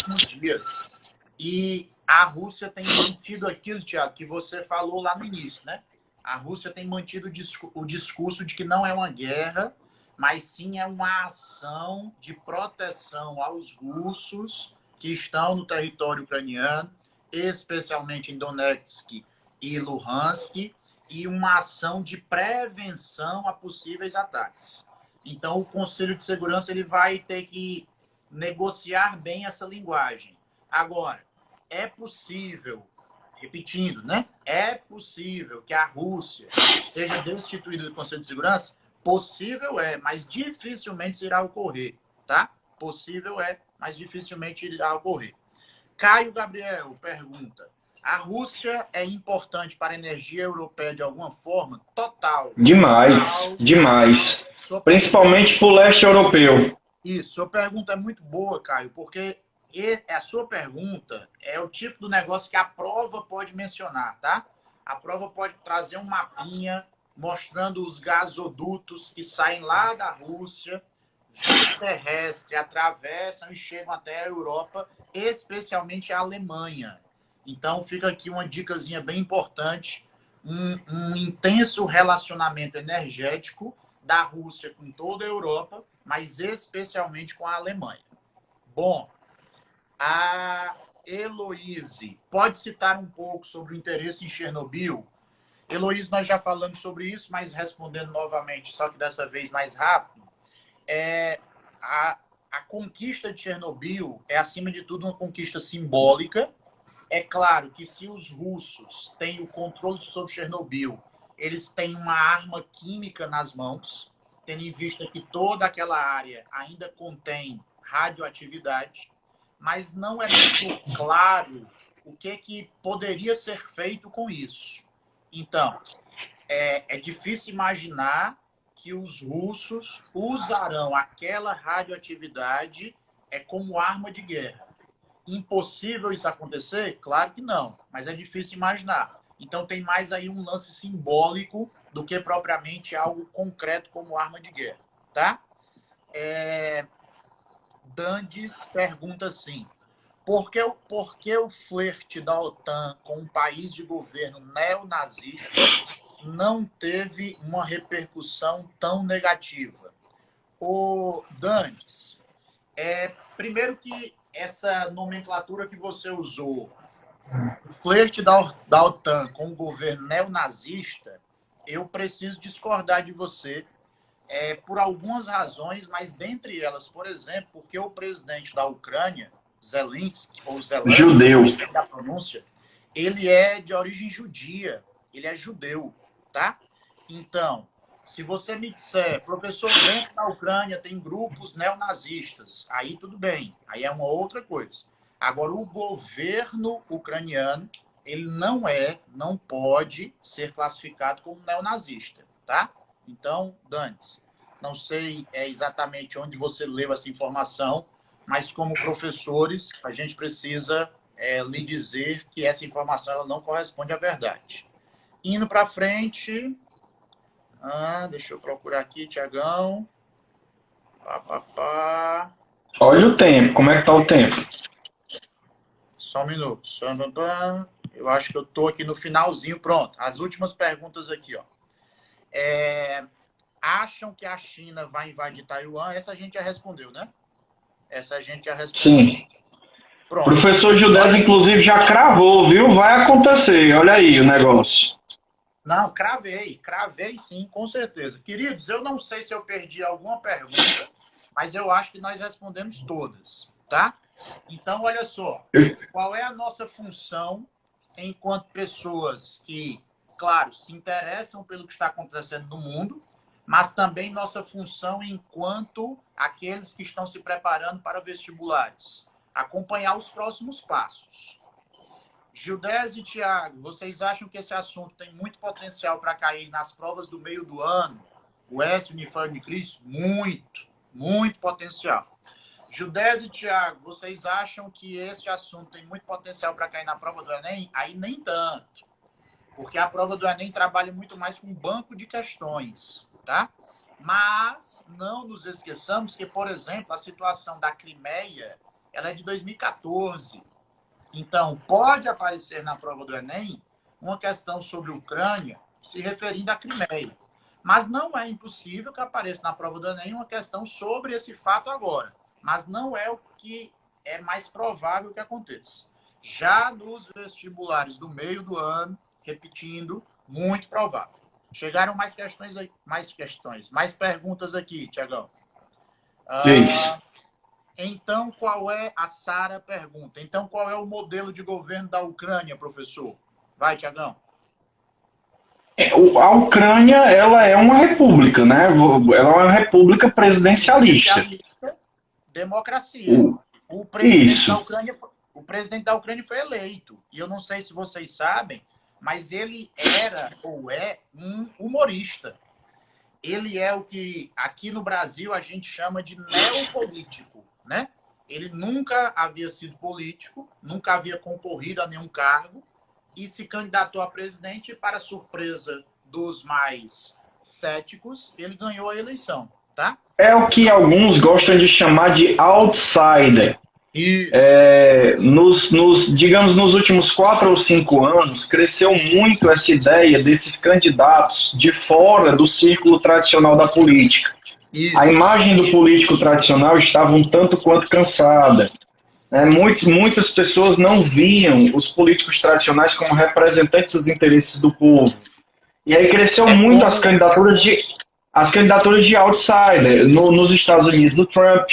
nos dias e a Rússia tem mantido aquilo, Tiago, que você falou lá no início, né? A Rússia tem mantido o discurso de que não é uma guerra, mas sim é uma ação de proteção aos russos que estão no território ucraniano, especialmente em Donetsk e Luhansk, e uma ação de prevenção a possíveis ataques. Então, o Conselho de Segurança ele vai ter que negociar bem essa linguagem. Agora, é possível, repetindo, né? É possível que a Rússia seja destituída do Conselho de Segurança? Possível é, mas dificilmente irá ocorrer, tá? Possível é, mas dificilmente irá ocorrer. Caio Gabriel pergunta: a Rússia é importante para a energia europeia de alguma forma? Total. Demais, Total. demais. Principalmente para o leste europeu. Isso, sua pergunta é muito boa, Caio, porque a sua pergunta é o tipo do negócio que a prova pode mencionar, tá? A prova pode trazer um mapinha mostrando os gasodutos que saem lá da Rússia, via terrestre, atravessam e chegam até a Europa, especialmente a Alemanha. Então, fica aqui uma dicasinha bem importante, um intenso relacionamento energético da Rússia com toda a Europa, mas especialmente com a Alemanha. Bom, a Heloíse, pode citar um pouco sobre o interesse em Chernobyl? Heloíse, nós já falamos sobre isso, mas respondendo novamente, só que dessa vez mais rápido, a conquista de Chernobyl é, acima de tudo, uma conquista simbólica. É claro que se os russos têm o controle sobre Chernobyl, eles têm uma arma química nas mãos, tendo em vista que toda aquela área ainda contém radioatividade, mas não é muito claro o que poderia ser feito com isso. Então, é difícil imaginar que os russos usarão aquela radioatividade como arma de guerra. Impossível isso acontecer? Claro que não, mas é difícil imaginar. Então tem mais aí um lance simbólico do que propriamente algo concreto como arma de guerra, tá? Dandes pergunta assim: por que o flerte da OTAN com um país de governo neonazista não teve uma repercussão tão negativa? O Dandes, primeiro que essa nomenclatura que você usou, o flerte da OTAN com o governo neonazista, eu preciso discordar de você por algumas razões, mas dentre elas, por exemplo, porque o presidente da Ucrânia, Zelensky, ou Zelensky, judeu, da pronúncia, ele é de origem judia, ele é judeu, tá? Então, se você me disser, professor, dentro da Ucrânia tem grupos neonazistas, aí tudo bem, aí é uma outra coisa. Agora, o governo ucraniano, ele não pode ser classificado como neonazista, tá? Então, Dantes, não sei exatamente onde você leu essa informação, mas como professores, a gente precisa lhe dizer que essa informação ela não corresponde à verdade. Indo para frente, deixa eu procurar aqui, Tiagão. Olha o tempo, como é que está o tempo? Só um minuto. Eu acho que eu estou aqui no finalzinho. Pronto, as últimas perguntas aqui. Ó. Acham que a China vai invadir Taiwan? Essa a gente já respondeu, né? Essa a gente já respondeu. Sim. Pronto. O professor Gildés, inclusive, já cravou, viu? Vai acontecer. Olha aí o negócio. Não, cravei sim, com certeza. Queridos, eu não sei se eu perdi alguma pergunta, mas eu acho que nós respondemos todas, tá? Então, olha só, qual é a nossa função enquanto pessoas que, claro, se interessam pelo que está acontecendo no mundo, mas também nossa função enquanto aqueles que estão se preparando para vestibulares, acompanhar os próximos passos. Gildés e Tiago, vocês acham que esse assunto tem muito potencial para cair nas provas do meio do ano? O S, Uniforme Cristo? Muito, muito potencial. Gildés e Tiago, vocês acham que esse assunto tem muito potencial para cair na prova do Enem? Aí nem tanto, porque a prova do Enem trabalha muito mais com banco de questões, tá? Mas não nos esqueçamos que, por exemplo, a situação da Crimeia, ela é de 2014. Então, pode aparecer na prova do Enem uma questão sobre a Ucrânia se referindo à Crimeia. Mas não é impossível que apareça na prova do Enem uma questão sobre esse fato agora. Mas não é o que é mais provável que aconteça. Já nos vestibulares do meio do ano, repetindo, muito provável. Chegaram mais questões, mais perguntas aqui, Tiagão. Isso. Então, qual é, a Sara pergunta, então qual é o modelo de governo da Ucrânia, professor? Vai, Tiagão. A Ucrânia, ela é uma república, né? Ela é uma república presidencialista. Democracia. O presidente da Ucrânia foi eleito. E eu não sei se vocês sabem, mas ele era ou é um humorista. Ele é o que aqui no Brasil a gente chama de neopolítico, né? Ele nunca havia sido político, nunca havia concorrido a nenhum cargo e se candidatou a presidente e, para surpresa dos mais céticos, ele ganhou a eleição, tá? É o que alguns gostam de chamar de outsider. Digamos, nos últimos 4 ou 5 anos, cresceu muito essa ideia desses candidatos de fora do círculo tradicional da política. Isso. A imagem do político tradicional estava um tanto quanto cansada. Muitas pessoas não viam os políticos tradicionais como representantes dos interesses do povo. E aí cresceu muito as candidaturas de outsider. Nos Estados Unidos, o Trump.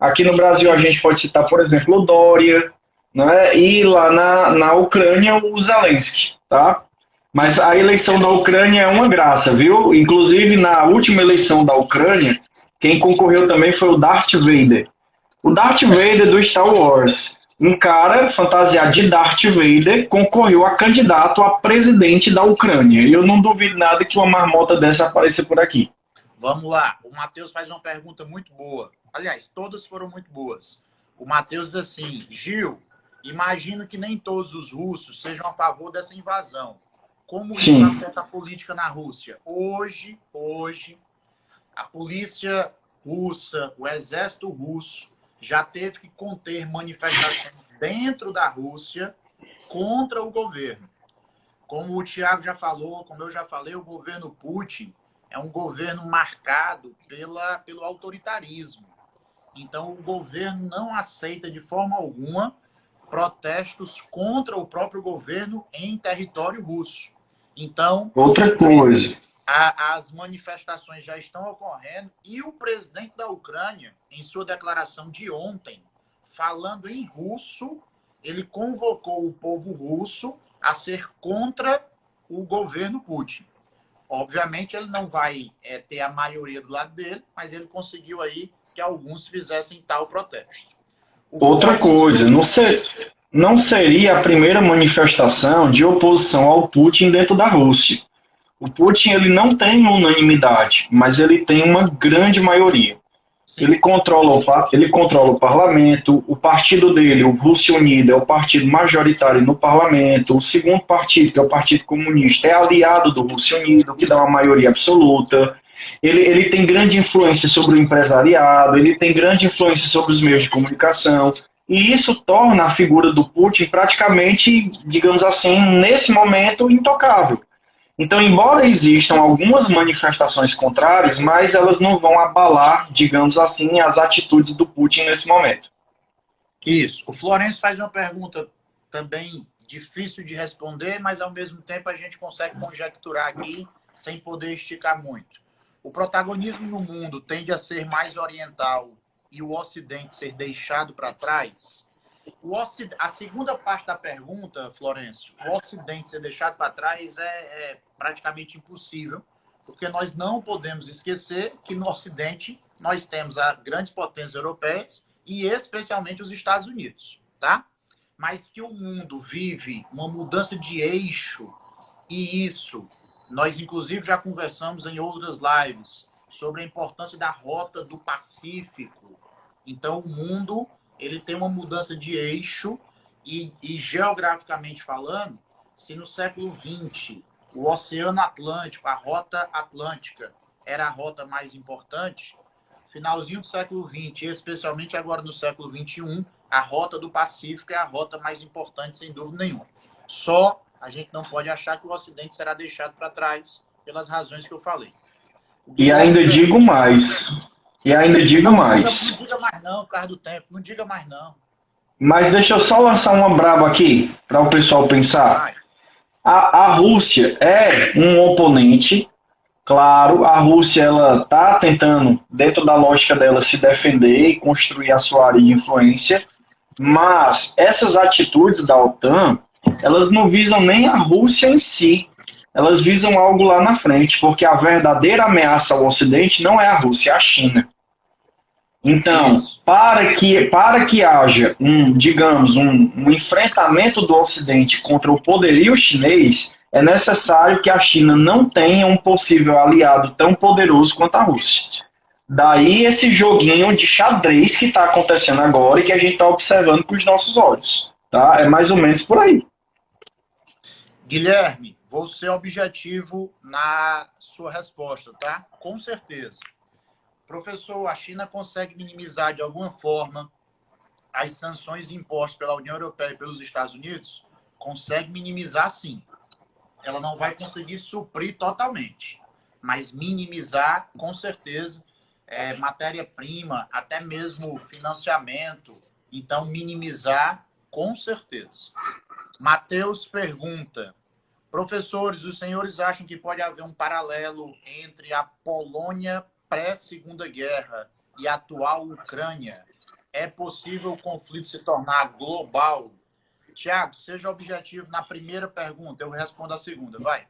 Aqui no Brasil a gente pode citar, por exemplo, o Dória, né? E lá na Ucrânia o Zelensky, tá? Mas a eleição da Ucrânia é uma graça, viu? Inclusive, na última eleição da Ucrânia, quem concorreu também foi o Darth Vader. O Darth Vader do Star Wars. Um cara fantasiado de Darth Vader concorreu a candidato a presidente da Ucrânia. E eu não duvido nada que uma marmota dessa apareça por aqui. Vamos lá. O Matheus faz uma pergunta muito boa. Aliás, todas foram muito boas. O Matheus diz assim, Gil, imagino que nem todos os russos sejam a favor dessa invasão. Como isso afeta a política na Rússia? Hoje, a polícia russa, o exército russo, já teve que conter manifestações dentro da Rússia contra o governo. Como o Thiago já falou, como eu já falei, o governo Putin é um governo marcado pelo autoritarismo. Então, o governo não aceita de forma alguma protestos contra o próprio governo em território russo. Então, outra coisa, as manifestações já estão ocorrendo e o presidente da Ucrânia, em sua declaração de ontem, falando em russo, ele convocou o povo russo a ser contra o governo Putin. Obviamente, ele não vai ter a maioria do lado dele, mas ele conseguiu aí que alguns fizessem tal protesto. Outra coisa, não seria a primeira manifestação de oposição ao Putin dentro da Rússia. O Putin ele não tem unanimidade, mas ele tem uma grande maioria. Ele controla o parlamento, o partido dele, o Rússia Unida, é o partido majoritário no parlamento, o segundo partido, que é o Partido Comunista, é aliado do Rússia Unida, que dá uma maioria absoluta. Ele tem grande influência sobre o empresariado, ele tem grande influência sobre os meios de comunicação, e isso torna a figura do Putin praticamente, digamos assim, nesse momento, intocável. Então, embora existam algumas manifestações contrárias, mas elas não vão abalar, digamos assim, as atitudes do Putin nesse momento. Isso. O Florencio faz uma pergunta também difícil de responder, mas ao mesmo tempo a gente consegue conjecturar aqui sem poder esticar muito. O protagonismo no mundo tende a ser mais oriental e o Ocidente ser deixado para trás? A segunda parte da pergunta, Florencio, o Ocidente ser deixado para trás é praticamente impossível, porque nós não podemos esquecer que no Ocidente nós temos as grandes potências europeias e especialmente os Estados Unidos, tá? Mas que o mundo vive uma mudança de eixo e isso, nós inclusive já conversamos em outras lives sobre a importância da rota do Pacífico. Então o mundo ele tem uma mudança de eixo e geograficamente falando, se no século XX o Oceano Atlântico, a Rota Atlântica, era a rota mais importante, finalzinho do século XX, especialmente agora no século XXI, a rota do Pacífico é a rota mais importante, sem dúvida nenhuma. Só a gente não pode achar que o Ocidente será deixado para trás pelas razões que eu falei. E ainda digo mais. Não diga mais não, por causa do tempo. Não diga mais não. Mas deixa eu só lançar uma braba aqui, para o pessoal pensar. A Rússia é um oponente. Claro, a Rússia ela está tentando, dentro da lógica dela, se defender e construir a sua área de influência, mas essas atitudes da OTAN, elas não visam nem a Rússia em si, elas visam algo lá na frente, porque a verdadeira ameaça ao Ocidente não é a Rússia, é a China. Então, para que haja digamos, um enfrentamento do Ocidente contra o poderio chinês, é necessário que a China não tenha um possível aliado tão poderoso quanto a Rússia. Daí esse joguinho de xadrez que está acontecendo agora e que a gente está observando com os nossos olhos. Tá? É mais ou menos por aí. Guilherme, vou ser objetivo na sua resposta, tá? Com certeza. Professor, a China consegue minimizar de alguma forma as sanções impostas pela União Europeia e pelos Estados Unidos? Consegue minimizar, sim. Ela não vai conseguir suprir totalmente, mas minimizar, com certeza, matéria-prima, até mesmo financiamento. Então, minimizar, com certeza. Matheus pergunta: professores, os senhores acham que pode haver um paralelo entre a Polônia pré-Segunda Guerra e a atual Ucrânia? É possível o conflito se tornar global? Tiago, seja objetivo na primeira pergunta, eu respondo a segunda, vai.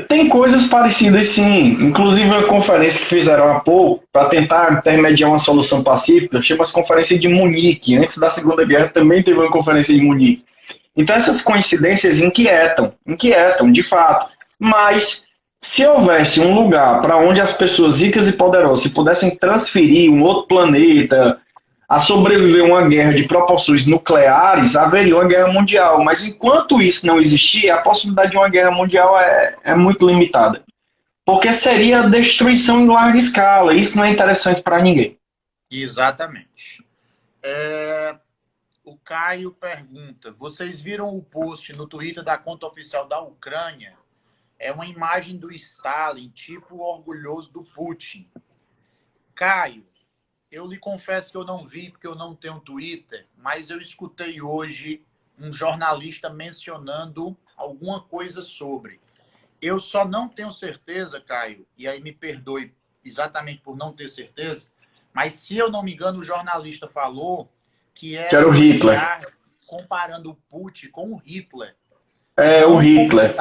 Tem coisas parecidas, sim. Inclusive, a conferência que fizeram há pouco, para tentar intermediar uma solução pacífica, chama-se Conferência de Munique. Antes da Segunda Guerra também teve uma Conferência de Munique. Então, essas coincidências inquietam, de fato. Mas, se houvesse um lugar para onde as pessoas ricas e poderosas pudessem transferir um outro planeta a sobreviver a uma guerra de proporções nucleares, haveria uma guerra mundial. Mas enquanto isso não existir, a possibilidade de uma guerra mundial é muito limitada. Porque seria destruição em larga escala. Isso não é interessante para ninguém. Exatamente. O Caio pergunta: vocês viram o post no Twitter da conta oficial da Ucrânia? É uma imagem do Stalin, tipo orgulhoso do Putin. Caio, eu lhe confesso que eu não vi, porque eu não tenho Twitter, mas eu escutei hoje um jornalista mencionando alguma coisa sobre. Eu só não tenho certeza, Caio, e aí me perdoe exatamente por não ter certeza, mas se eu não me engano, o jornalista falou que era o Hitler, comparando o Putin com o Hitler. O Hitler.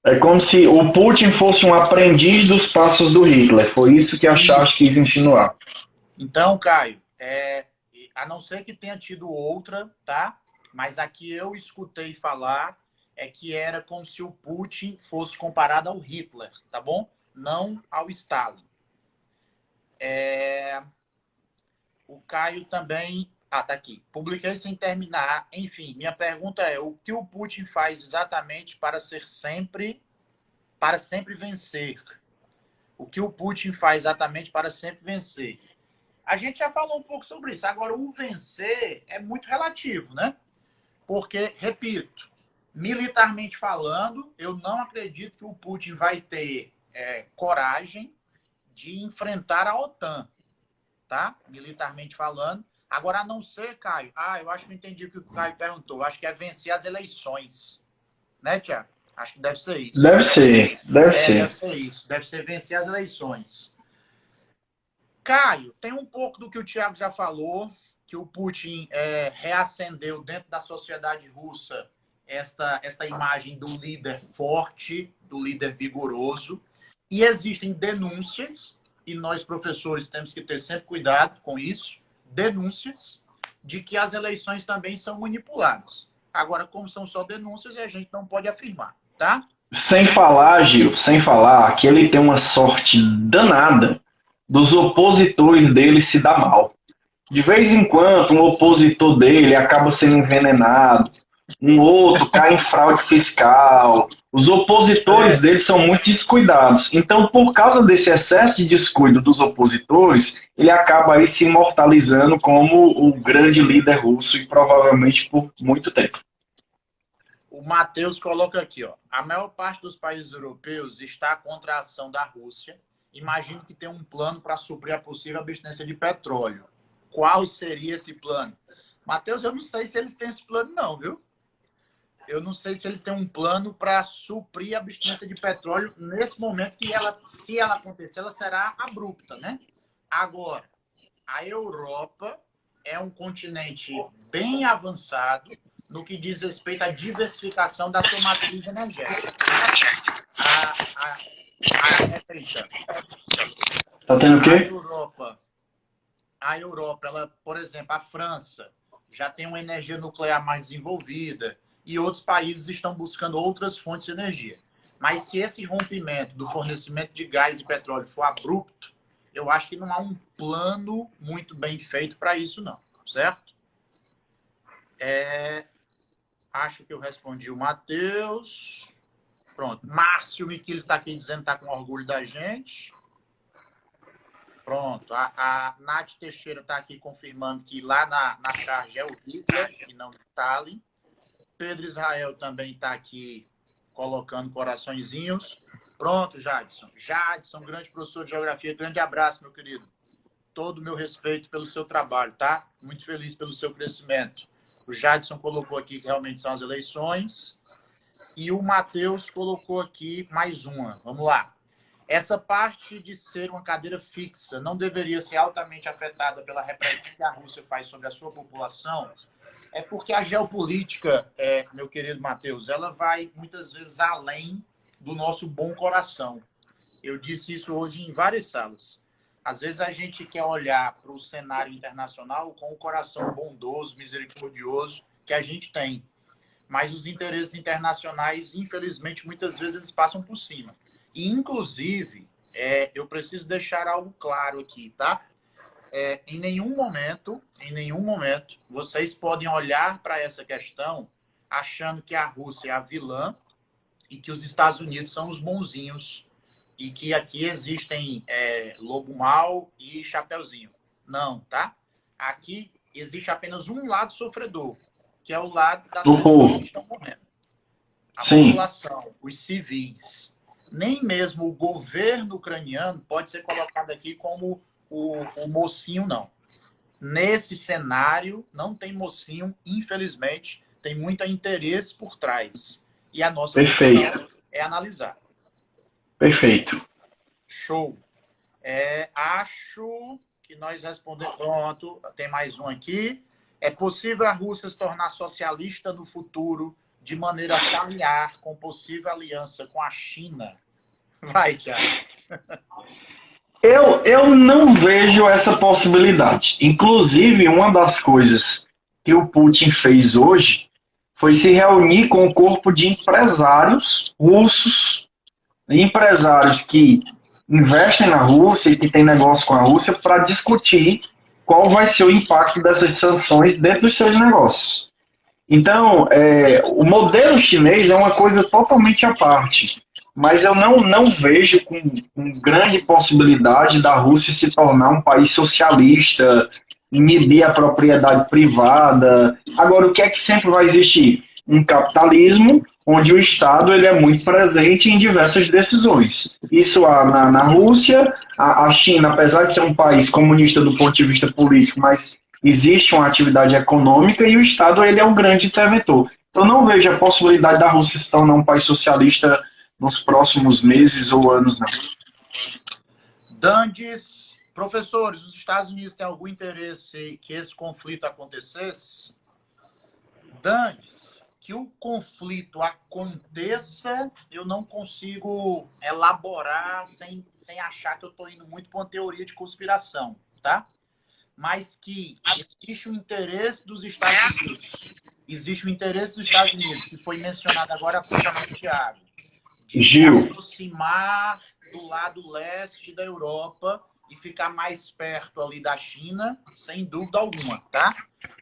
É como se o Putin fosse um aprendiz dos passos do Hitler. Foi isso que a Charles quis insinuar. Então, Caio, a não ser que tenha tido outra, tá? Mas a que eu escutei falar é que era como se o Putin fosse comparado ao Hitler, tá bom? Não ao Stalin. O Caio também... tá aqui. Publiquei sem terminar. Enfim, minha pergunta é: o que o Putin faz exatamente para sempre vencer? O que o Putin faz exatamente para sempre vencer? A gente já falou um pouco sobre isso. Agora, o vencer é muito relativo, né? Porque, repito, militarmente falando, eu não acredito que o Putin vai ter coragem de enfrentar a OTAN, tá? Militarmente falando. Agora, a não ser, Caio... eu acho que eu entendi o que o Caio perguntou. Eu acho que é vencer as eleições. Né, Tiago? Acho que deve ser isso. Deve ser. Deve ser isso. Deve ser vencer as eleições. Caio, tem um pouco do que o Tiago já falou, que o Putin reacendeu dentro da sociedade russa esta imagem do líder forte, do líder vigoroso. E existem denúncias, e nós, professores, temos que ter sempre cuidado com isso, denúncias de que as eleições também são manipuladas. Agora, como são só denúncias, a gente não pode afirmar, tá? Sem falar, Gil, que ele tem uma sorte danada dos opositores dele se dar mal. De vez em quando, um opositor dele acaba sendo envenenado, um outro cai em fraude fiscal. Os opositores deles são muito descuidados. Então, por causa desse excesso de descuido dos opositores, ele acaba aí se imortalizando como o grande líder russo e provavelmente por muito tempo. O Matheus coloca aqui, ó. A maior parte dos países europeus está contra a ação da Rússia. Imagino que tem um plano para suprir a possível abstinência de petróleo. Qual seria esse plano? Matheus, eu não sei se eles têm esse plano, não, viu? Eu não sei se eles têm um plano para suprir a abstinência de petróleo nesse momento que se ela acontecer, ela será abrupta, né? Agora, a Europa é um continente bem avançado no que diz respeito à diversificação da sua matriz energética. Tá tendo o quê? A Europa, ela, por exemplo, a França já tem uma energia nuclear mais desenvolvida e outros países estão buscando outras fontes de energia. Mas se esse rompimento do fornecimento de gás e petróleo for abrupto, eu acho que não há um plano muito bem feito para isso, não. Certo? Acho que eu respondi o Matheus. Pronto. Márcio Miquiles está aqui dizendo que está com orgulho da gente. Pronto. A Nath Teixeira está aqui confirmando que lá na charge é o Hitler e não o Stalin. Pedro Israel também está aqui colocando coraçõezinhos. Pronto, Jadson. Jadson, grande professor de geografia. Grande abraço, meu querido. Todo o meu respeito pelo seu trabalho, tá? Muito feliz pelo seu crescimento. O Jadson colocou aqui que realmente são as eleições. E o Matheus colocou aqui mais uma. Vamos lá. Essa parte de ser uma cadeira fixa não deveria ser altamente afetada pela repressão que a Rússia faz sobre a sua população? É porque a geopolítica, meu querido Matheus, ela vai muitas vezes além do nosso bom coração. Eu disse isso hoje em várias salas. Às vezes a gente quer olhar para o cenário internacional com o coração bondoso, misericordioso que a gente tem. Mas os interesses internacionais, infelizmente, muitas vezes eles passam por cima. E, inclusive, eu preciso deixar algo claro aqui, tá? Em nenhum momento, vocês podem olhar para essa questão achando que a Rússia é a vilã e que os Estados Unidos são os bonzinhos e que aqui existem lobo mau e chapeuzinho. Não, tá? Aqui existe apenas um lado sofredor, que é o lado das pessoas que estão morrendo. A população, os civis. Nem mesmo o governo ucraniano pode ser colocado aqui como o mocinho, não. Nesse cenário, não tem mocinho, infelizmente, tem muito interesse por trás. E a nossa função é analisar. Perfeito. Show. Acho que nós respondemos. Pronto, tem mais um aqui. É possível a Rússia se tornar socialista no futuro de maneira familiar, com possível aliança com a China? Vai, Thiago. Eu não vejo essa possibilidade. Inclusive, uma das coisas que o Putin fez hoje foi se reunir com um corpo de empresários russos, empresários que investem na Rússia e que têm negócio com a Rússia, para discutir qual vai ser o impacto dessas sanções dentro dos seus negócios. Então, o modelo chinês é uma coisa totalmente à parte, mas eu não vejo com grande possibilidade da Rússia se tornar um país socialista, inibir a propriedade privada. Agora, o que é que sempre vai existir? Um capitalismo onde o Estado ele é muito presente em diversas decisões. Isso há na Rússia, a China, apesar de ser um país comunista do ponto de vista político, mas existe uma atividade econômica e o Estado ele é um grande interventor. Então, não vejo a possibilidade da Rússia se tornar um país socialista nos próximos meses ou anos, não. Dandes, professores, os Estados Unidos têm algum interesse que esse conflito acontecesse? Dandes, que o conflito aconteça, eu não consigo elaborar sem achar que eu estou indo muito para uma teoria de conspiração, tá? Mas que existe o interesse dos Estados Unidos. Existe o interesse dos Estados Unidos, que foi mencionado agora por Thiago, de se aproximar do lado leste da Europa e ficar mais perto ali da China, sem dúvida alguma, tá?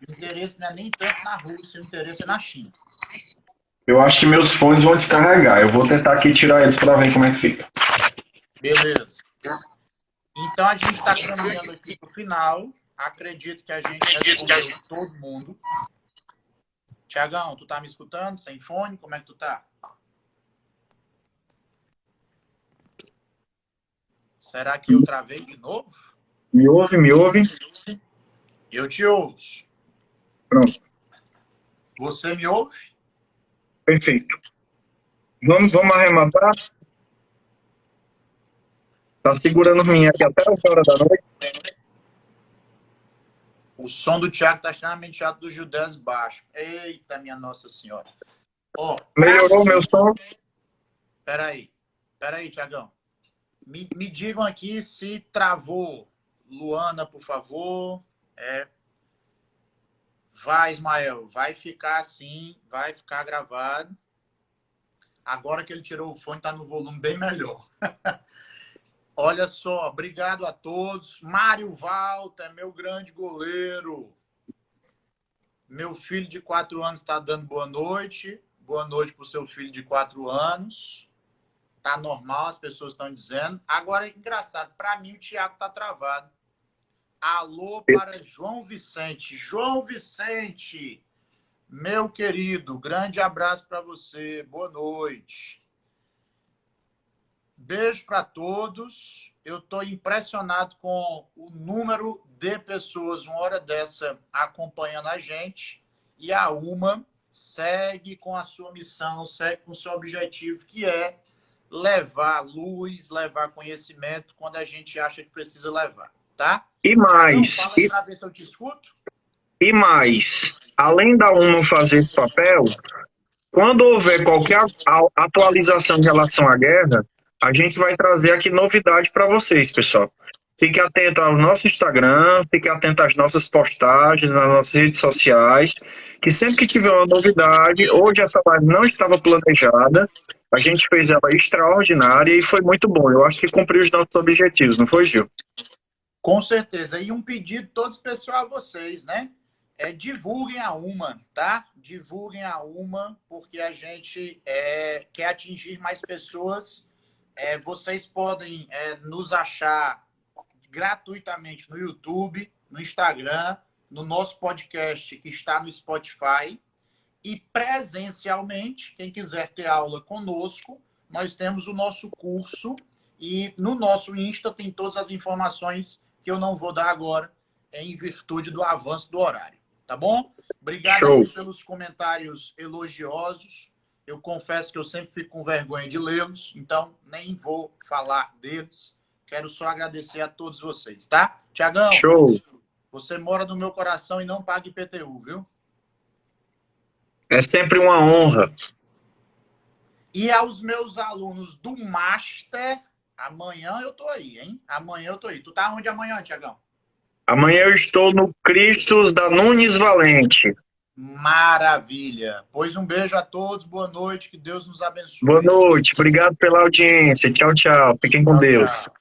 O interesse não é nem tanto na Rússia, o interesse é na China. Eu acho que meus fones vão descarregar. Eu vou tentar aqui tirar eles para ver como é que fica. Beleza. Então a gente está caminhando aqui para o final. Acredito que a gente respondeu todo mundo. Tiagão, tu tá me escutando? Sem fone? Como é que tu tá? Será que eu travei de novo? Me ouve, me ouve? Eu te ouço. Pronto. Você me ouve? Perfeito. Vamos arrematar? Tá segurando mim aqui até as horas da noite. O som do Thiago tá extremamente alto, do Judés baixo. Eita, minha Nossa Senhora. Ó, melhorou o meu som? Peraí, Thiagão. Me digam aqui se travou. Luana, por favor. Vai, Ismael. Vai ficar assim. Vai ficar gravado. Agora que ele tirou o fone, tá no volume bem melhor. Olha só, obrigado a todos. Mário Walter, meu grande goleiro. Meu filho de 4 anos está dando boa noite. Boa noite para o seu filho de 4 anos. Tá normal, as pessoas estão dizendo. Agora, é engraçado, para mim o Thiago tá travado. Alô para João Vicente. João Vicente, meu querido, grande abraço para você. Boa noite. Beijo para todos. Eu estou impressionado com o número de pessoas, uma hora dessa, acompanhando a gente. E a Uma segue com a sua missão, segue com o seu objetivo, que é levar luz, levar conhecimento quando a gente acha que precisa levar, tá? E mais, Fala aí pra ver se eu te escuto. E mais, além da UNO fazer esse papel, quando houver qualquer atualização em relação à guerra, a gente vai trazer aqui novidade para vocês, pessoal. Fique atento ao nosso Instagram, fique atento às nossas postagens, nas nossas redes sociais, que sempre que tiver uma novidade, hoje essa live não estava planejada, a gente fez ela extraordinária e foi muito bom. Eu acho que cumpriu os nossos objetivos, não foi, Gil? Com certeza. E um pedido todo especial a vocês, né? Divulguem a Uma, tá? Divulguem a Uma, porque a gente quer atingir mais pessoas. Vocês podem nos achar gratuitamente no YouTube, no Instagram, no nosso podcast que está no Spotify. E presencialmente, quem quiser ter aula conosco, nós temos o nosso curso e no nosso Insta tem todas as informações que eu não vou dar agora em virtude do avanço do horário. Tá bom? Obrigado pelos comentários elogiosos. Eu confesso que eu sempre fico com vergonha de lê-los, então nem vou falar deles. Quero só agradecer a todos vocês, tá? Tiagão, você mora no meu coração e não paga IPTU, viu? É sempre uma honra. E aos meus alunos do Master, amanhã eu tô aí, hein? Amanhã eu tô aí. Tu tá onde amanhã, Tiagão? Amanhã eu estou no Cristos da Nunes Valente. Maravilha. Pois um beijo a todos, boa noite, que Deus nos abençoe. Boa noite, obrigado pela audiência. Tchau, tchau. Fiquem com Deus. Tchau.